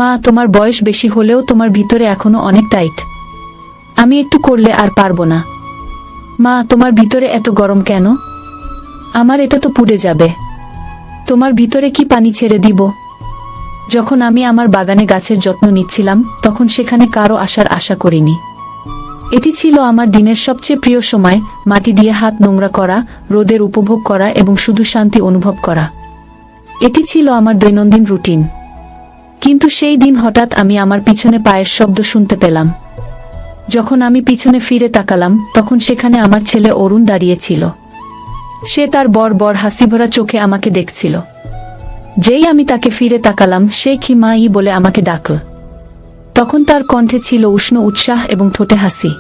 মা, তোমার বয়স বেশি হলেও তোমার ভিতরে এখনো অনেক টাইট। আমি একটু করলে আর পারবো না। মা, তোমার ভিতরে এত গরম কেন? আমার এটা তো পুড়ে যাবে। তোমার ভিতরে কি পানি ছেড়ে দিব? যখন আমি আমার বাগানে গাছের যত্ন নিচ্ছিলাম তখন সেখানে কারো আসার আশা করিনি। এটি ছিল আমার দিনের সবচেয়ে প্রিয় সময়, মাটি দিয়ে হাত নোংরা করা, রোদের উপভোগ করা এবং শুধু শান্তি অনুভব করা। এটি ছিল আমার দৈনন্দিন রুটিন। কিন্তু সেই দিন হঠাৎ আমি আমার পিছনে পায়ের শব্দ শুনতে পেলাম। যখন আমি পিছনে ফিরে তাকালাম তখন সেখানে আমার ছেলে অরুণ দাঁড়িয়েছিল। সে তার বড় হাসিভরা চোখে আমাকে দেখছিল। যেই আমি তাকে ফিরে তাকালাম সে কি মা ই বলে আমাকে ডাকল। তখন তার কণ্ঠে ছিল উষ্ণ উৎসাহ এবং ঠোঁটে হাসি।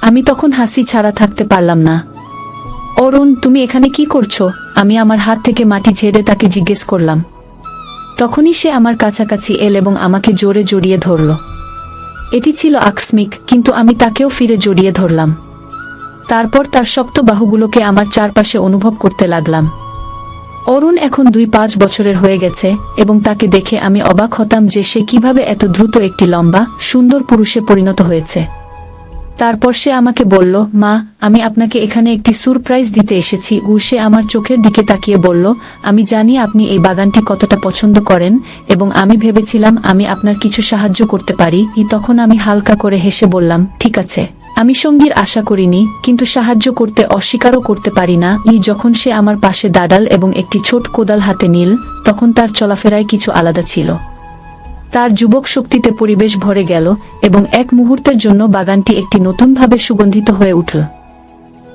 আমি তখন হাসি ছাড়া থাকতে পারলাম না। অরুণ, তুমি এখানে কি করছো? আমি আমার হাত থেকে মাটি ঝেড়ে তাকে জিজ্ঞেস করলাম। তখনই সে আমার কাছাকাছি এল এবং আমাকে জোরে জড়িয়ে ধরল। এটি ছিল আকস্মিক, কিন্তু আমি তাকেও ফিরে জড়িয়ে ধরলাম। তারপর তার শক্ত বাহুগুলোকে আমার চারপাশে অনুভব করতে লাগলাম। অরুণ এখন 2-5 বছরের হয়ে গেছে এবং তাকে দেখে আমি অবাক হতাম যে সে কিভাবে এত দ্রুত একটি লম্বা, সুন্দর পুরুষে পরিণত হয়েছে। তারপর সে আমাকে বলল, মা, আমি আপনাকে এখানে একটি সারপ্রাইজ দিতে এসেছি। সে আমার চোখের দিকে তাকিয়ে বলল, আমি জানি আপনি এই বাগানটি কতটা পছন্দ করেন এবং আমি ভেবেছিলাম আমি আপনার কিছু সাহায্য করতে পারি। তখন আমি হালকা করে হেসে বললাম, ঠিক আছে। আমি সঙ্গীর আশা করিনি, কিন্তু সাহায্য করতে অস্বীকারও করতে পারি না। যখন সে আমার পাশে দাঁড়াল এবং একটি ছোট কোদাল হাতে নিল, তখন তার চলাফেরায় কিছু আলাদা ছিল। তার যুবক শক্তিতে পরিবেশ ভরে গেল এবং এক মুহূর্তের জন্য বাগানটি একটি নতুনভাবে সুগন্ধিত হয়ে উঠল।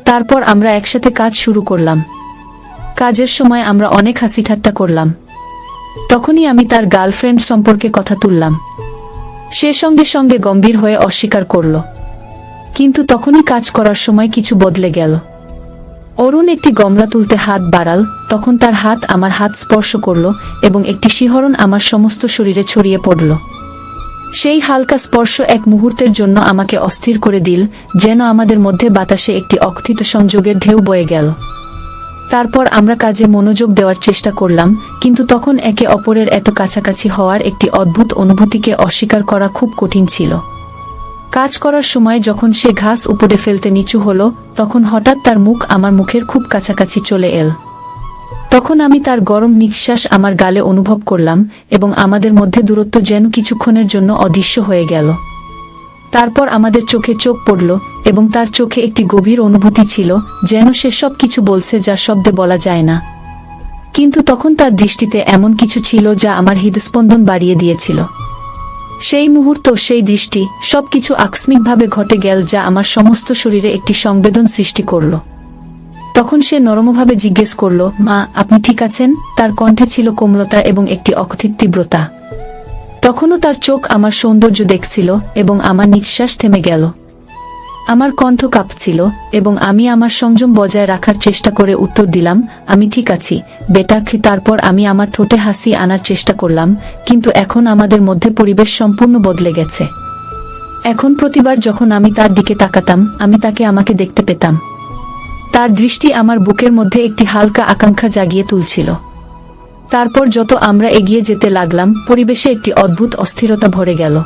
তারপর আমরা একসাথে কাজ শুরু করলাম। কাজের সময় আমরা অনেক হাসি ঠাট্টা করলাম। তখনই আমি তার গার্লফ্রেন্ড সম্পর্কে কথা তুললাম। সে সঙ্গে সঙ্গে গম্ভীর হয়ে অস্বীকার করল। কিন্তু তখনই কাজ করার সময় কিছু বদলে গেল। অরুণ একটি গামলা তুলতে হাত বাড়াল, তখন তার হাত আমার হাত স্পর্শ করল এবং একটি শিহরণ আমার সমস্ত শরীরে ছড়িয়ে পড়ল। সেই হালকা স্পর্শ এক মুহূর্তের জন্য আমাকে অস্থির করে দিল, যেন আমাদের মধ্যে বাতাসে একটি অকথিত সংযোগের ঢেউ বয়ে গেল। তারপর আমরা কাজে মনোযোগ দেওয়ার চেষ্টা করলাম, কিন্তু তখন একে অপরের এত কাছাকাছি হওয়ার একটি অদ্ভুত অনুভূতিকে অস্বীকার করা খুব কঠিন ছিল। কাজ করার সময় যখন সে ঘাস উপড়ে ফেলতে নিচু হলো, তখন হঠাৎ তার মুখ আমার মুখের খুব কাছাকাছি চলে এল। তখন আমি তার গরম নিঃশ্বাস আমার গালে অনুভব করলাম এবং আমাদের মধ্যে দূরত্ব যেন কিছুক্ষণের জন্য অদৃশ্য হয়ে গেল। তারপর আমাদের চোখে চোখ পড়ল এবং তার চোখে একটি গভীর অনুভূতি ছিল, যেন সে সব কিছু বলছে যা শব্দে বলা যায় না। কিন্তু তখন তার দৃষ্টিতে এমন কিছু ছিল যা আমার হৃদস্পন্দন বাড়িয়ে দিয়েছিল। সেই মুহূর্ত, সেই দৃষ্টি, সবকিছু আকস্মিকভাবে ঘটে গেল যা আমার সমস্ত শরীরে একটি সংবেদন সৃষ্টি করল। তখন সে নরমভাবে জিজ্ঞেস করল, মা, আপনি ঠিক আছেন? তার কণ্ঠে ছিল কোমলতা এবং একটি অকথিত তীব্রতা। তখনও তার চোখ আমার সৌন্দর্য দেখছিল এবং আমার নিঃশ্বাস থেমে গেল। আমার কণ্ঠ কাঁপছিল এবং আমি আমার সংযম বজায় রাখার চেষ্টা করে উত্তর দিলাম, আমি ঠিক আছি, বেটা। তারপর আমি আমার ঠোঁটে হাসি আনার চেষ্টা করলাম, কিন্তু এখন আমাদের মধ্যে পরিবেশ সম্পূর্ণ বদলে গেছে। এখন প্রতিবার যখন আমি তার দিকে তাকাতাম, আমি তাকে আমাকে দেখতে পেতাম। তার দৃষ্টি আমার বুকের মধ্যে একটি হালকা আকাঙ্ক্ষা জাগিয়ে তুলছিল। তারপর যত আমরা এগিয়ে যেতে লাগলাম, পরিবেশে একটি অদ্ভুত অস্থিরতা ভরে গেল।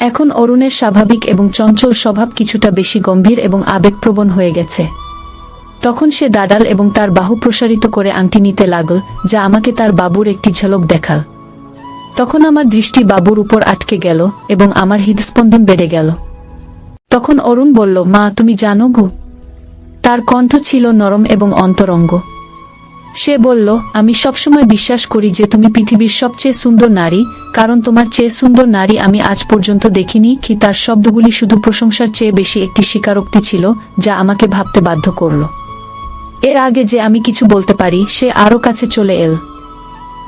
এখন অরুণের স্বাভাবিক এবং চঞ্চল স্বভাব কিছুটা বেশি গম্ভীর এবং আবেগপ্রবণ হয়ে গেছে। তখন সে দাঁড়াল এবং তার বাহু প্রসারিত করে আংটি নিতে লাগল, যা আমাকে তার বাবুর একটি ঝলক দেখাল। তখন আমার দৃষ্টি বাবুর উপর আটকে গেল এবং আমার হৃদস্পন্দন বেড়ে গেল। তখন অরুণ বলল, মা, তুমি জানো গো? তার কণ্ঠ ছিল নরম এবং অন্তরঙ্গ। সে বলল, আমি সবসময় বিশ্বাস করি যে তুমি পৃথিবীর সবচেয়ে সুন্দর নারী, কারণ তোমার চেয়ে সুন্দর নারী আমি আজ পর্যন্ত দেখিনি। তার শব্দগুলি শুধু প্রশংসার চেয়ে বেশি একটি স্বীকারোক্তি ছিল, যা আমাকে ভাবতে বাধ্য করল। এর আগে যে আমি কিছু বলতে পারি, সে আরও কাছে চলে এল।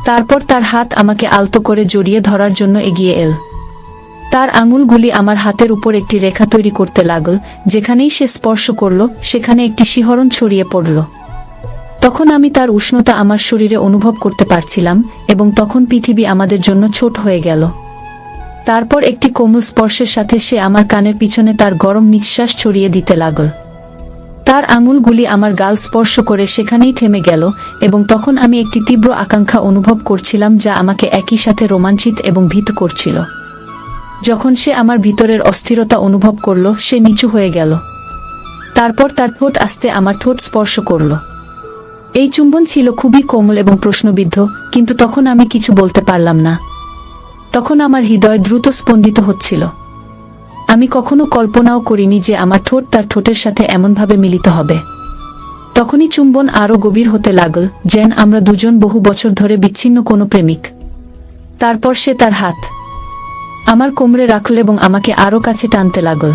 তারপর তার হাত আমাকে আলতো করে জড়িয়ে ধরার জন্য এগিয়ে এল। তার আঙুলগুলি আমার হাতের উপর একটি রেখা তৈরি করতে লাগল। যেখানেই সে স্পর্শ করল, সেখানে একটি শিহরণ ছড়িয়ে পড়ল। তখন আমি তার উষ্ণতা আমার শরীরে অনুভব করতে পারছিলাম এবং তখন পৃথিবী আমাদের জন্য ছোট হয়ে গেল। তারপর একটি কোমল স্পর্শের সাথে সে আমার কানের পিছনে তার গরম নিঃশ্বাস ছড়িয়ে দিতে লাগল। তার আঙুলগুলি আমার গাল স্পর্শ করে সেখানেই থেমে গেল এবং তখন আমি একটি তীব্র আকাঙ্ক্ষা অনুভব করছিলাম যা আমাকে একই সাথে রোমাঞ্চিত এবং ভীত করছিল। যখন সে আমার ভিতরের অস্থিরতা অনুভব করল, সে নিচু হয়ে গেল। তারপর তার ঠোঁট আস্তে আমার ঠোঁট স্পর্শ করল। এই চুম্বন ছিল খুবই কোমল এবং প্রশ্নবিদ্ধ, কিন্তু তখন আমি কিছু বলতে পারলাম না। তখন আমার হৃদয় দ্রুত স্পন্দিত হচ্ছিল। আমি কখনো কল্পনাও করিনি যে আমার ঠোঁট তার ঠোঁটের সাথে এমনভাবে মিলিত হবে। তখনই চুম্বন আরও গভীর হতে লাগল, যেন আমরা দুজন বহু বছর ধরে বিচ্ছিন্ন কোনো প্রেমিক। তারপর সে তার হাত আমার কোমরে রাখল এবং আমাকে আরও কাছে টানতে লাগল।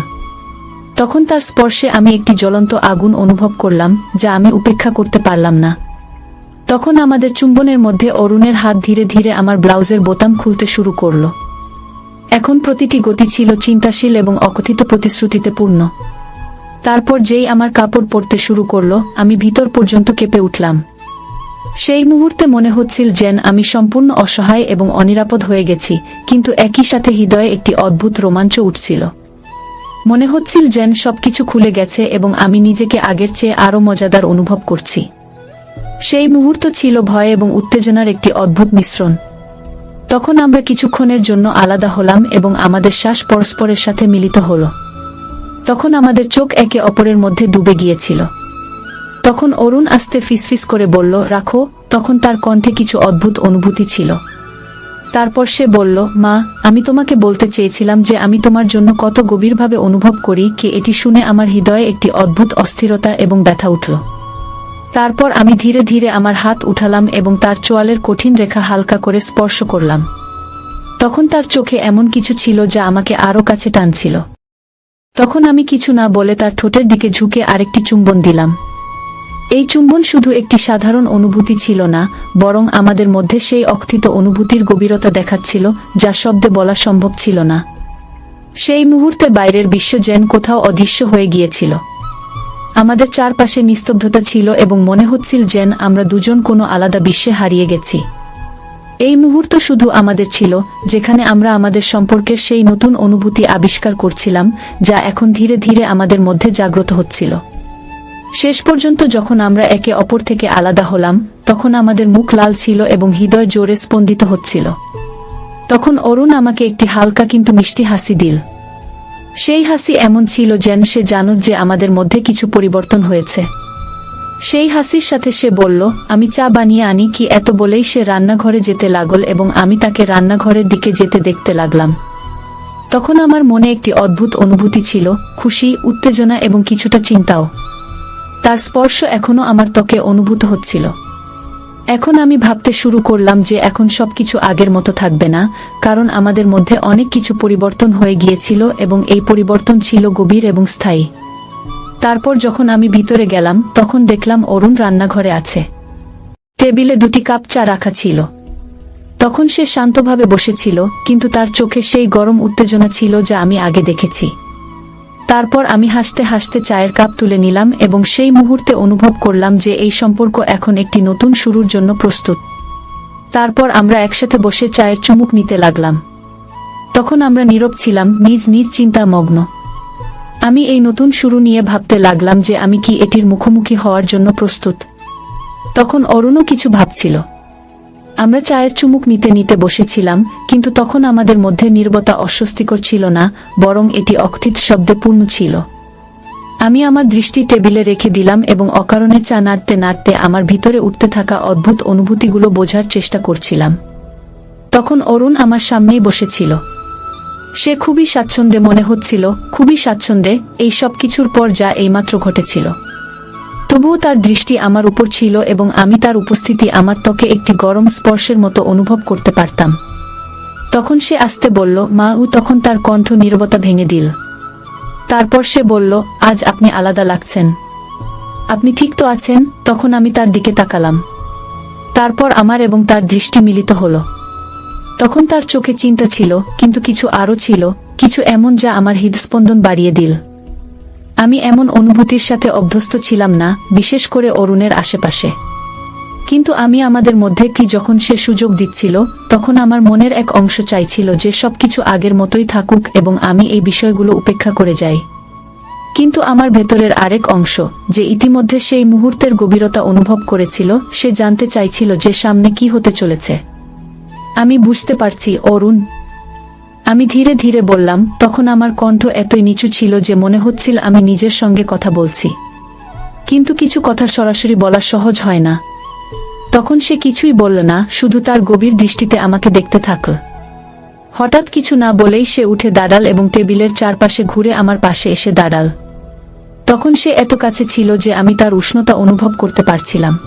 তখন তার স্পর্শে আমি একটি জ্বলন্ত আগুন অনুভব করলাম, যা আমি উপেক্ষা করতে পারলাম না। তখন আমাদের চুম্বনের মধ্যে অরুণের হাত ধীরে ধীরে আমার ব্লাউজের বোতাম খুলতে শুরু করল। এখন প্রতিটি গতি ছিল চিন্তাশীল এবং অকথিত প্রতিশ্রুতিতে পূর্ণ। তারপর যেই আমার কাপড় পরতে শুরু করলো, আমি ভিতর পর্যন্ত কেঁপে উঠলাম। সেই মুহূর্তে মনে হচ্ছিল যেন আমি সম্পূর্ণ অসহায় এবং অনিরাপদ হয়ে গেছি, কিন্তু একই সাথে হৃদয়ে একটি অদ্ভুত রোমাঞ্চ উঠছিল। মনে হচ্ছিল যেন সবকিছু খুলে গেছে এবং আমি নিজেকে আগের চেয়ে আরও মজাদার অনুভব করছি। সেই মুহূর্ত ছিল ভয় এবং উত্তেজনার একটি অদ্ভুত মিশ্রণ। তখন আমরা কিছুক্ষণের জন্য আলাদা হলাম এবং আমাদের শ্বাস পরস্পরের সাথে মিলিত হল। তখন আমাদের চোখ একে অপরের মধ্যে ডুবে গিয়েছিল। তখন অরুণ আস্তে ফিসফিস করে বলল, রাখো। তখন তার কণ্ঠে কিছু অদ্ভুত অনুভূতি ছিল। তারপর সে বলল, মা, আমি তোমাকে বলতে চেয়েছিলাম যে আমি তোমার জন্য কত গভীরভাবে অনুভব করি। কি এটি শুনে আমার হৃদয়ে একটি অদ্ভুত অস্থিরতা এবং ব্যথা উঠল। তারপর আমি ধীরে ধীরে আমার হাত উঠালাম এবং তার চোয়ালের কঠিন রেখা হালকা করে স্পর্শ করলাম। তখন তার চোখে এমন কিছু ছিল যা আমাকে আরও কাছে টানছিল। তখন আমি কিছু না বলে তার ঠোঁটের দিকে ঝুঁকে আরেকটি চুম্বন দিলাম। এই চুম্বন শুধু একটি সাধারণ অনুভূতি ছিল না, বরং আমাদের মধ্যে সেই অকথিত অনুভূতির গভীরতা দেখাচ্ছিল, যা শব্দে বলা সম্ভব ছিল না। সেই মুহূর্তে বাইরের বিশ্ব যেন কোথাও অদৃশ্য হয়ে গিয়েছিল। আমাদের চারপাশে নিস্তব্ধতা ছিল এবং মনে হচ্ছিল যেন আমরা দুজন কোনো আলাদা বিশ্বে হারিয়ে গেছি। এই মুহূর্ত শুধু আমাদের ছিল, যেখানে আমরা আমাদের সম্পর্কের সেই নতুন অনুভূতি আবিষ্কার করছিলাম, যা এখন ধীরে ধীরে আমাদের মধ্যে জাগ্রত হচ্ছিল। শেষ পর্যন্ত যখন আমরা একে অপর থেকে আলাদা হলাম, তখন আমাদের মুখ লাল ছিল এবং হৃদয় জোরে স্পন্দিত হচ্ছিল। তখন অরুণ আমাকে একটি হালকা কিন্তু মিষ্টি হাসি দিল। সেই হাসি এমন ছিল যেন সে জানত যে আমাদের মধ্যে কিছু পরিবর্তন হয়েছে। সেই হাসির সাথে সে বলল, আমি চা বানিয়ে আনি কি। এত বলেই সে রান্নাঘরে যেতে লাগল এবং আমি তাকে রান্নাঘরের দিকে যেতে দেখতে লাগলাম। তখন আমার মনে একটি অদ্ভুত অনুভূতি ছিল, খুশি, উত্তেজনা এবং কিছুটা চিন্তাও। তার স্পর্শ এখনো আমার ত্বকে অনুভূত হচ্ছিল। এখন আমি ভাবতে শুরু করলাম যে এখন সবকিছু আগের মতো থাকবে না, কারণ আমাদের মধ্যে অনেক কিছু পরিবর্তন হয়ে গিয়েছিল এবং এই পরিবর্তন ছিল গভীর এবং স্থায়ী। তারপর যখন আমি ভিতরে গেলাম, তখন দেখলাম অরুণ রান্নাঘরে আছে। টেবিলে 2টি কাপ চা রাখা ছিল। তখন সে শান্তভাবে বসেছিল, কিন্তু তার চোখে সেই গরম উত্তেজনা ছিল যা আমি আগে দেখেছি। তারপর আমি হাসতে হাসতে চায়ের কাপ তুলে নিলাম এবং সেই মুহূর্তে অনুভব করলাম যে এই সম্পর্ক এখন একটি নতুন শুরুর জন্য প্রস্তুত। তারপর আমরা একসাথে বসে চায়ের চুমুক নিতে লাগলাম। তখন আমরা নীরব ছিলাম, নিজ নিজ চিন্তা মগ্ন। আমি এই নতুন শুরু নিয়ে ভাবতে লাগলাম যে আমি কি এটির মুখোমুখি হওয়ার জন্য প্রস্তুত। তখন অরুণও কিছু ভাবছিল। আমরা চায়ের চুমুক নিতে নিতে বসেছিলাম, কিন্তু তখন আমাদের মধ্যে নীরবতা অস্বস্তিকর ছিল না, বরং এটি অকথিত শব্দে পূর্ণ ছিল। আমি আমার দৃষ্টি টেবিলে রেখে দিলাম এবং অকারণে চা নাড়তে নাড়তে আমার ভিতরে উঠতে থাকা অদ্ভুত অনুভূতিগুলো বোঝার চেষ্টা করছিলাম। তখন অরুণ আমার সামনেই বসেছিল। সে খুবই স্বাচ্ছন্দ্যে মনে হচ্ছিল, খুবই স্বাচ্ছন্দ্যে, এই সব কিছুর পর যা এইমাত্র ঘটেছিল। তবুও তার দৃষ্টি আমার উপর ছিল এবং আমি তার উপস্থিতি আমার ত্বকে একটি গরম স্পর্শের মতো অনুভব করতে পারতাম। তখন সে আস্তে বলল, মা। তখন তার কণ্ঠ নীরবতা ভেঙে দিল। তারপর সে বলল, আজ আপনি আলাদা লাগছেন। আপনি ঠিক তো আছেন? তখন আমি তার দিকে তাকালাম। তারপর আমার এবং তার দৃষ্টি মিলিত হলো। তখন তার চোখে চিন্তা ছিল, কিন্তু কিছু আরও ছিল, কিছু এমন যা আমার হৃদস্পন্দন বাড়িয়ে দিল। আমি এমন অনুভূতির সাথে অভ্যস্ত ছিলাম না, বিশেষ করে অরুণের আশেপাশে। কিন্তু আমি আমাদের মধ্যে কি যখন সে সুযোগ দিচ্ছিল, তখন আমার মনের এক অংশ চাইছিল যে সবকিছু আগের মতোই থাকুক এবং আমি এই বিষয়গুলো উপেক্ষা করে যাই। কিন্তু আমার ভেতরের আরেক অংশ, যে ইতিমধ্যে সেই মুহূর্তের গভীরতা অনুভব করেছিল, সে জানতে চাইছিল যে সামনে কি হতে চলেছে। আমি বুঝতে পারছি, অরুণ। আমি ধীরে ধীরে বললাম, তখন আমার কণ্ঠ এতই নিচু ছিল যে মনে হচ্ছিল আমি নিজের সঙ্গে কথা বলছি। কিন্তু কিছু কথা সরাসরি বলা সহজ হয় না। তখন সে কিছুই বলল না, শুধু তার গভীর দৃষ্টিতে আমাকে দেখতে থাকল। হঠাৎ কিছু না বলেই সে উঠে দাঁড়াল এবং টেবিলের চারপাশে ঘুরে আমার পাশে এসে দাঁড়াল। তখন সে এত কাছে ছিল যে আমি তার উষ্ণতা অনুভব করতে পারছিলাম।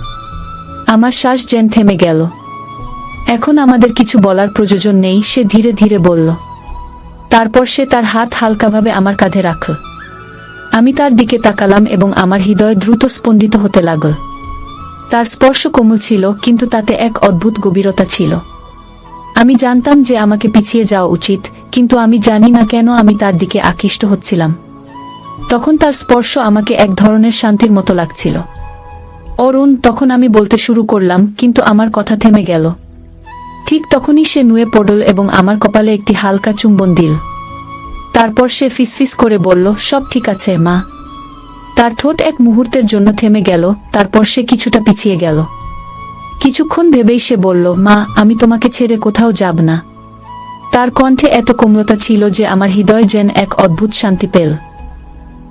আমার শ্বাস যেন থেমে গেল। এখন আমাদের কিছু বলার প্রয়োজন নেই, সে ধীরে ধীরে বলল। তারপর সে তার হাত হালকাভাবে আমার কাঁধে রাখল। আমি তার দিকে তাকালাম এবং আমার হৃদয় দ্রুত স্পন্দিত হতে লাগল। তার স্পর্শ কোমল ছিল, কিন্তু তাতে এক অদ্ভুত গভীরতা ছিল। আমি জানতাম যে আমাকে পিছিয়ে যাওয়া উচিত, কিন্তু আমি জানি না কেন আমি তার দিকে আকৃষ্ট হচ্ছিলাম। তখন তার স্পর্শ আমাকে এক ধরনের শান্তির মতো লাগছিল। অরুণ, তখন আমি বলতে শুরু করলাম, কিন্তু আমার কথা থেমে গেল। ঠিক তখনই সে নুয়ে পড়ল এবং আমার কপালে একটি হালকা চুম্বন দিল। তারপর সে ফিসফিস করে বলল, সব ঠিক আছে মা। তার ঠোঁট এক মুহূর্তের জন্য থেমে গেল, তারপর সে কিছুটা পিছিয়ে গেল। কিছুক্ষণ ভেবেই সে বলল, মা, আমি তোমাকে ছেড়ে কোথাও যাব না। তার কণ্ঠে এত কোমলতা ছিল যে আমার হৃদয় যেন এক অদ্ভুত শান্তি পেল।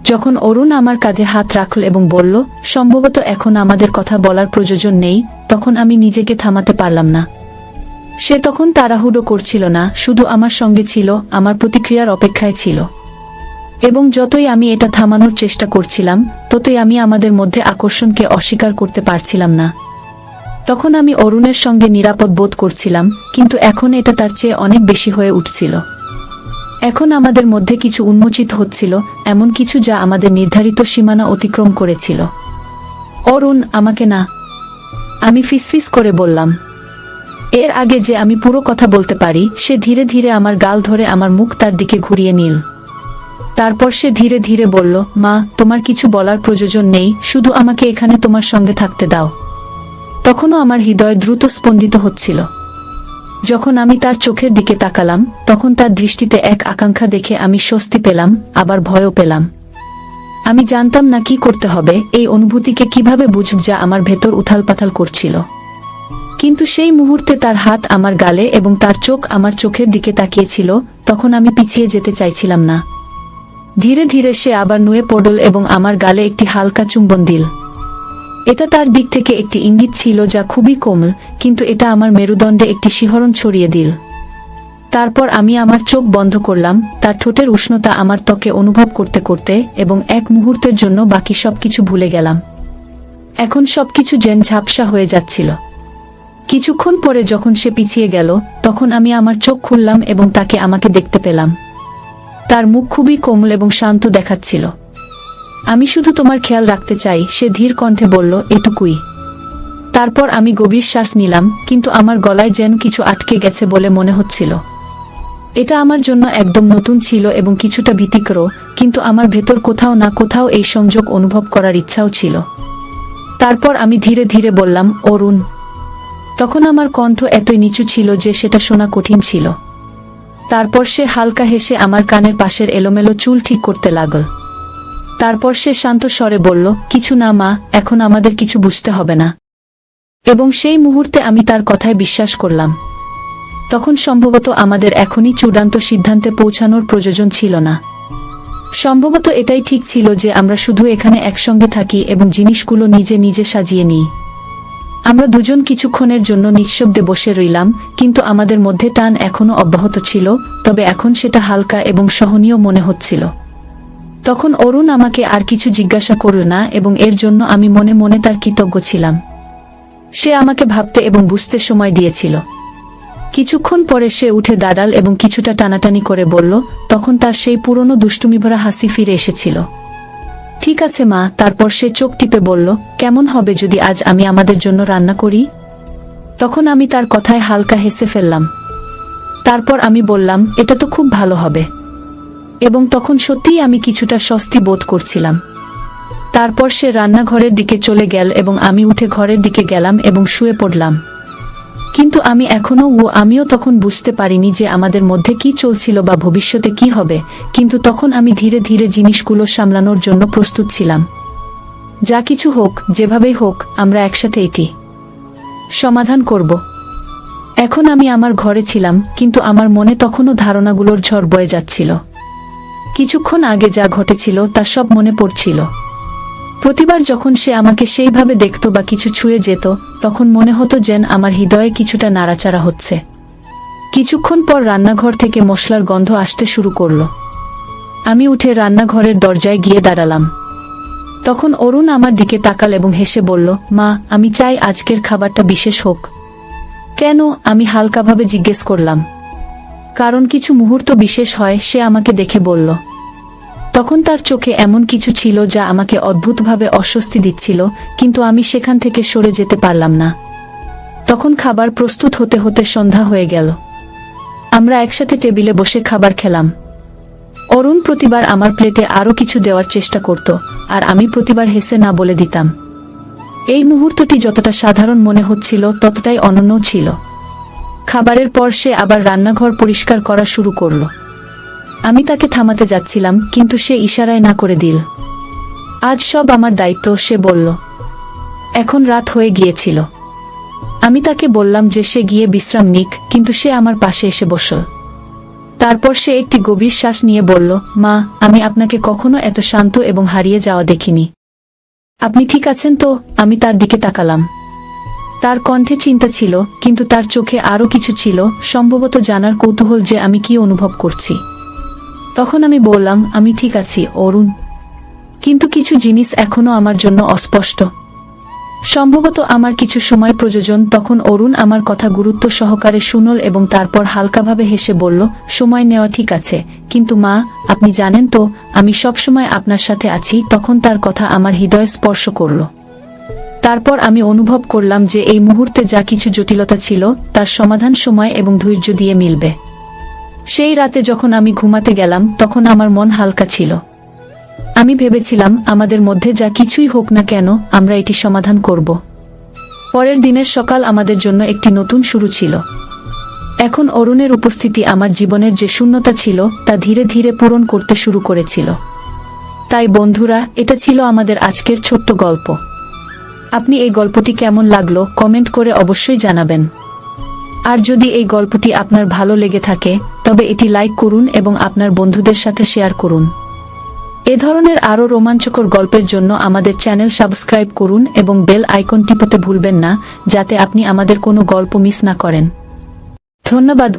যখন অরুণ আমার কাঁধে হাত রাখল এবং বলল, সম্ভবত এখন আমাদের কথা বলার প্রয়োজন নেই, তখন আমি নিজেকে থামাতে পারলাম না। সে তখন তাড়াহুড়ো করছিল না, শুধু আমার সঙ্গে ছিল, আমার প্রতিক্রিয়ার অপেক্ষায় ছিল। এবং যতই আমি এটা থামানোর চেষ্টা করছিলাম, ততই আমি আমাদের মধ্যে আকর্ষণকে অস্বীকার করতে পারছিলাম না। তখন আমি অরুণের সঙ্গে নিরাপদ বোধ করছিলাম, কিন্তু এখন এটা তার চেয়ে অনেক বেশি হয়ে উঠছিল। এখন আমাদের মধ্যে কিছু উন্মোচিত হচ্ছিল, এমন কিছু যা আমাদের নির্ধারিত সীমানা অতিক্রম করেছিল। অরুণ, আমাকে না, আমি ফিসফিস করে বললাম। এর আগে যে আমি পুরো কথা বলতে পারি, সে ধীরে ধীরে আমার গাল ধরে আমার মুখ তার দিকে ঘুরিয়ে নিল। তারপর সে ধীরে ধীরে বলল, মা, তোমার কিছু বলার প্রয়োজন নেই, শুধু আমাকে এখানে তোমার সঙ্গে থাকতে দাও। তখনও আমার হৃদয় দ্রুত স্পন্দিত হচ্ছিল। যখন আমি তার চোখের দিকে তাকালাম, তখন তার দৃষ্টিতে এক আকাঙ্ক্ষা দেখে আমি স্বস্তি পেলাম, আবার ভয়ও পেলাম। আমি জানতাম না কি করতে হবে, এই অনুভূতিকে কিভাবে বুঝব যা আমার ভেতর উথালপাথাল করছিল। কিন্তু সেই মুহূর্তে তার হাত আমার গালে এবং তার চোখ আমার চোখের দিকে তাকিয়েছিল, তখন আমি পিছিয়ে যেতে চাইছিলাম না। ধীরে ধীরে সে আবার নুয়ে পড়ল এবং আমার গালে একটি হালকা চুম্বন দিল। এটা তার দিক থেকে একটি ইঙ্গিত ছিল যা খুবই কোমল, কিন্তু এটা আমার মেরুদণ্ডে একটি শিহরণ ছড়িয়ে দিল। তারপর আমি আমার চোখ বন্ধ করলাম, তার ঠোঁটের উষ্ণতা আমার ত্বকে অনুভব করতে করতে, এবং এক মুহূর্তের জন্য বাকি সবকিছু ভুলে গেলাম। এখন সবকিছু যেন ঝাপসা হয়ে যাচ্ছিল। কিছুক্ষণ পরে যখন সে পিছিয়ে গেল, তখন আমি আমার চোখ খুললাম এবং তাকে আমাকে দেখতে পেলাম। তার মুখ খুবই কোমল এবং শান্ত দেখাচ্ছিল। আমি শুধু তোমার খেয়াল রাখতে চাই, সে ধীর কণ্ঠে বলল, এটুকুই। তারপর আমি গভীর শ্বাস নিলাম, কিন্তু আমার গলায় যেন কিছু আটকে গেছে বলে মনে হচ্ছিল। এটা আমার জন্য একদম নতুন ছিল এবং কিছুটা ভীতিকর, কিন্তু আমার ভেতর কোথাও না কোথাও এই সংযোগ অনুভব করার ইচ্ছাও ছিল। তারপর আমি ধীরে ধীরে বললাম, অরুণ। তখন আমার কণ্ঠ এতই নিচু ছিল যে সেটা শোনা কঠিন ছিল। তারপর সে হালকা হেসে আমার কানের পাশের এলোমেলো চুল ঠিক করতে লাগল। তারপর সে শান্ত স্বরে বলল, কিছু না মা, এখন আমাদের কিছু বুঝতে হবে না। এবং সেই মুহূর্তে আমি তার কথায় বিশ্বাস করলাম। তখন সম্ভবত আমাদের এখনই চূড়ান্ত সিদ্ধান্তে পৌঁছানোর প্রয়োজন ছিল না। সম্ভবত এটাই ঠিক ছিল যে আমরা শুধু এখানে একসঙ্গে থাকি এবং জিনিসগুলো নিজে নিজে সাজিয়ে নিই। আমরা দুজন কিছুক্ষণের জন্য নিঃশব্দে বসে রইলাম, কিন্তু আমাদের মধ্যে টান এখনো অব্যাহত ছিল, তবে এখন সেটা হালকা এবং সহনীয় মনে হচ্ছিল। তখন অরুণ আমাকে আর কিছু জিজ্ঞাসা করল না, এবং এর জন্য আমি মনে মনে তার কৃতজ্ঞ ছিলাম। সে আমাকে ভাবতে এবং বুঝতে সময় দিয়েছিল। কিছুক্ষণ পরে সে উঠে দাঁড়াল এবং কিছুটা টানাটানি করে বলল, তখন তার সেই পুরনো দুষ্টুমিভরা হাসি ফিরে এসেছিল। ঠিক আছে মা। তারপর সে চোখ টিপে বলল, কেমন হবে যদি আজ আমি আমাদের জন্য রান্না করি? তখন আমি তার কথায় হালকা হেসে ফেললাম। তারপর আমি বললাম, এটা তো খুব ভালো হবে। এবং তখন সত্যিই আমি কিছুটা স্বস্তি বোধ করছিলাম। তারপর সে রান্নাঘরের দিকে চলে গেল এবং আমি উঠে ঘরের দিকে গেলাম এবং শুয়ে পড়লাম। কিন্তু আমিও তখন বুঝতে পারিনি যে আমাদের মধ্যে কি চলছিল বা ভবিষ্যতে কি হবে, কিন্তু তখন আমি ধীরে ধীরে জিনিসগুলো সামলানোর জন্য প্রস্তুত ছিলাম। যা কিছু হোক, যেভাবেই হোক, আমরা একসাথে এটি সমাধান করব। এখন আমি আমার ঘরে ছিলাম, কিন্তু আমার মনে তখনও ধারণাগুলোর ঝড় বয়ে যাচ্ছিল। কিছুক্ষণ আগে যা ঘটেছিল তা সব মনে পড়ছিল। প্রতিবার যখন সে আমাকে সেইভাবে দেখত বা কিছু ছুঁয়ে যেত, তখন মনে হতো যেন আমার হৃদয়ে কিছুটা নাড়াচাড়া হচ্ছে। কিছুক্ষণ পর রান্নাঘর থেকে মশলার গন্ধ আসতে শুরু করল। আমি উঠে রান্নাঘরের দরজায় গিয়ে দাঁড়ালাম। তখন অরুণ আমার দিকে তাকাল এবং হেসে বলল, মা, আমি চাই আজকের খাবারটা বিশেষ হোক। কেন? আমি হালকাভাবে জিজ্ঞেস করলাম। কারণ কিছু মুহূর্ত বিশেষ হয়, সে আমাকে দেখে বলল। তখন তার চোখে এমন কিছু ছিল যা আমাকে অদ্ভুতভাবে অস্বস্তি দিচ্ছিল, কিন্তু আমি সেখান থেকে সরে যেতে পারলাম না। তখন খাবার প্রস্তুত হতে হতে সন্ধ্যা হয়ে গেল। আমরা একসাথে টেবিলে বসে খাবার খেলাম। অরুণ প্রতিবার আমার প্লেটে আরও কিছু দেওয়ার চেষ্টা করত, আর আমি প্রতিবার হেসে না বলে দিতাম। এই মুহূর্তটি যতটা সাধারণ মনে হচ্ছিল ততটাই অনন্য ছিল। খাবারের পর সে আবার রান্নাঘর পরিষ্কার করা শুরু করল। আমি তাকে থামাতে যাচ্ছিলাম, কিন্তু সে ইশারায় না করে দিল। আজ সব আমার দায়িত্ব, সে বলল। এখন রাত হয়ে গিয়েছিল। আমি তাকে বললাম যে সে গিয়ে বিশ্রাম নিক, কিন্তু সে আমার পাশে এসে বসল। তারপর সে একটি গভীর শ্বাস নিয়ে বলল, মা, আমি আপনাকে কখনো এত শান্ত এবং হারিয়ে যাওয়া দেখিনি। আপনি ঠিক আছেন তো? আমি তার দিকে তাকালাম। তার কণ্ঠে চিন্তা ছিল, কিন্তু তার চোখে আরও কিছু ছিল, সম্ভবত জানার কৌতূহল যে আমি কি অনুভব করছি। তখন আমি বললাম, আমি ঠিক আছি অরুণ, কিন্তু কিছু জিনিস এখনো আমার জন্য অস্পষ্ট। সম্ভবত আমার কিছু সময় প্রয়োজন। তখন অরুণ আমার কথা গুরুত্ব সহকারে শুনল এবং তারপর হালকাভাবে হেসে বলল, সময় নেওয়া ঠিক আছে, কিন্তু মা, আপনি জানেন তো, আমি সবসময় আপনার সাথে আছি। তখন তার কথা আমার হৃদয়ে স্পর্শ করল। তারপর আমি অনুভব করলাম যে এই মুহূর্তে যা কিছু জটিলতা ছিল তার সমাধান সময় এবং ধৈর্য দিয়ে মিলবে। সেই রাতে যখন আমি ঘুমাতে গেলাম, তখন আমার মন হালকা ছিল। আমি ভেবেছিলাম, আমাদের মধ্যে যা কিছুই হোক না কেন, আমরা এটি সমাধান করব। পরের দিনের সকাল আমাদের জন্য একটি নতুন শুরু ছিল। এখন অরুণের উপস্থিতি আমার জীবনের যে শূন্যতা ছিল তা ধীরে ধীরে পূরণ করতে শুরু করেছিল। তাই বন্ধুরা, এটা ছিল আমাদের আজকের ছোট্ট গল্প। আপনি এই গল্পটি কেমন লাগলো কমেন্ট করে অবশ্যই জানাবেন। আর যদি এই গল্পটি আপনার ভালো লেগে থাকে, তবে এটি লাইক করুন এবং আপনার বন্ধুদের সাথে শেয়ার করুন। এ ধরনের আরও রোমাঞ্চকর গল্পের জন্য আমাদের চ্যানেল সাবস্ক্রাইব করুন এবং বেল আইকন টিপতে ভুলবেন না, যাতে আপনি আমাদের কোনো গল্প মিস না করেন। ধন্যবাদ।